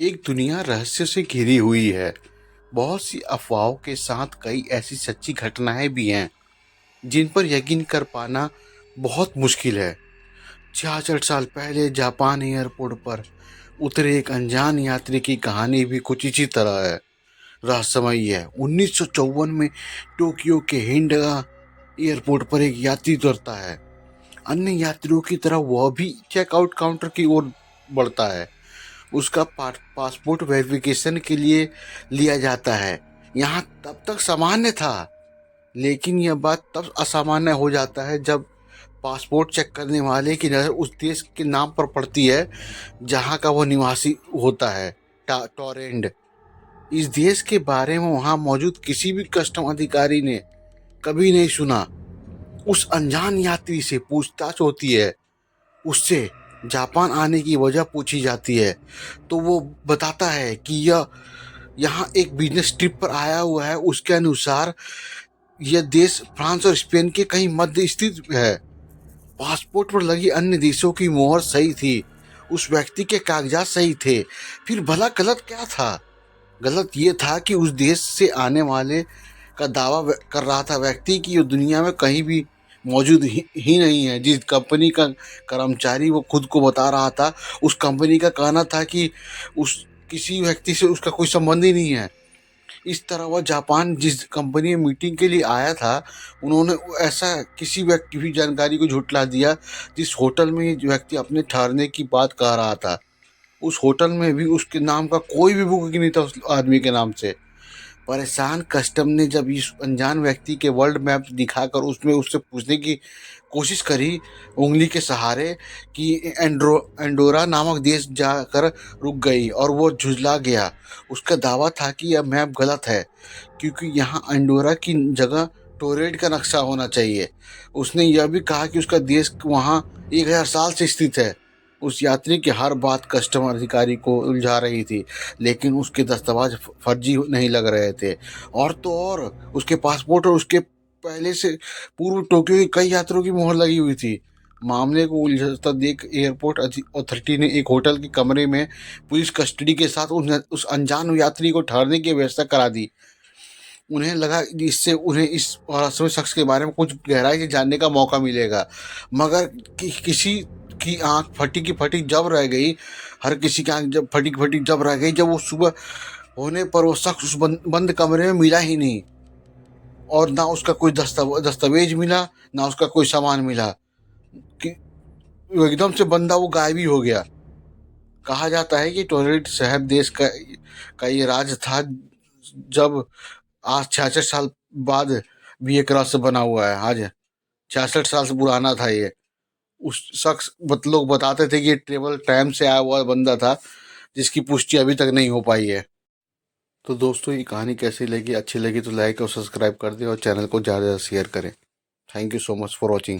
एक दुनिया रहस्य से घिरी हुई है। बहुत सी अफवाहों के साथ कई ऐसी सच्ची घटनाएं भी हैं जिन पर यकीन कर पाना बहुत मुश्किल है। 66 साल पहले जापान एयरपोर्ट पर उतरे एक अनजान यात्री की कहानी भी कुछ इसी तरह है। रहस्यमयी है। 1954 में टोक्यो के हिंडगा एयरपोर्ट पर एक यात्री उतरता है। अन्य यात्रियों की तरह वह भी चेकआउट काउंटर की ओर बढ़ता है। उसका पासपोर्ट वेरिफिकेशन के लिए लिया जाता है। यहाँ तब तक सामान्य था, लेकिन यह बात तब असामान्य हो जाता है जब पासपोर्ट चेक करने वाले की नज़र उस देश के नाम पर पड़ती है जहाँ का वह निवासी होता है, टोरेंट। इस देश के बारे में वहाँ मौजूद किसी भी कस्टम अधिकारी ने कभी नहीं सुना। उस अनजान यात्री से पूछताछ होती है, उससे जापान आने की वजह पूछी जाती है, तो वो बताता है कि यह यहाँ एक बिजनेस ट्रिप पर आया हुआ है। उसके अनुसार यह देश फ्रांस और स्पेन के कहीं मध्य स्थित है। पासपोर्ट पर लगी अन्य देशों की मोहर सही थी, उस व्यक्ति के कागजात सही थे। फिर भला गलत क्या था? गलत ये था कि उस देश से आने वाले का दावा कर रहा था व्यक्ति कि ये दुनिया में कहीं भी मौजूद ही नहीं है। जिस कंपनी का कर्मचारी वो खुद को बता रहा था, उस कंपनी का कहना था कि उस किसी व्यक्ति से उसका कोई संबंध ही नहीं है। इस तरह वह जापान जिस कंपनी में मीटिंग के लिए आया था, उन्होंने ऐसा किसी व्यक्ति की जानकारी को झुठला दिया। जिस होटल में ये व्यक्ति अपने ठहरने की बात कह रहा था, उस होटल में भी उसके नाम का कोई भी बुकिंग नहीं था उस आदमी के नाम से। परेशान कस्टम ने जब इस अनजान व्यक्ति के वर्ल्ड मैप दिखाकर उसमें उससे पूछने की कोशिश करी, उंगली के सहारे, कि एंडोरा नामक देश जाकर रुक गई, और वो झुंझला गया। उसका दावा था कि यह मैप गलत है क्योंकि यहाँ एंडोरा की जगह टोरेंट का नक्शा होना चाहिए। उसने यह भी कहा कि उसका देश वहाँ 1000 साल से स्थित है। उस यात्री की हर बात कस्टम अधिकारी को उलझा रही थी, लेकिन उसके दस्तावेज फर्जी नहीं लग रहे थे। और तो और उसके पासपोर्ट और उसके पहले से पूर्व टोक्यो के कई यात्रियों की मोहर लगी हुई थी। मामले को उलझता देख एयरपोर्ट अथॉरिटी ने एक होटल के कमरे में पुलिस कस्टडी के साथ उस अनजान यात्री को ठहरने की व्यवस्था करा दी। उन्हें लगा कि इससे उन्हें इस रहस्यमय शख्स के बारे में कुछ गहराई से जानने का मौका मिलेगा। मगर किसी की आंख फटी की फटी जब रह गई। हर किसी की आंख जब फटी की फटी जब रह गई जब वो सुबह होने पर वो शख्स उस बंद कमरे में मिला ही नहीं, और ना उसका कोई दस्तावेज मिला, ना उसका कोई सामान मिला। कि वो एकदम से बंदा वो गायब ही हो गया। कहा जाता है कि टोरेंट शहर देश का ये राज था, जब आज 66 साल बाद भी एक रहस्य बना हुआ है। आज 66 साल से पुराना था ये। उस शख्स लोग बताते थे कि ये ट्रेवल टाइम से आया हुआ बंदा था, जिसकी पुष्टि अभी तक नहीं हो पाई है। तो दोस्तों, ये कहानी कैसी लगी? अच्छी लगी तो लाइक और सब्सक्राइब कर दें और चैनल को ज़्यादा शेयर करें। Thank you so much for watching.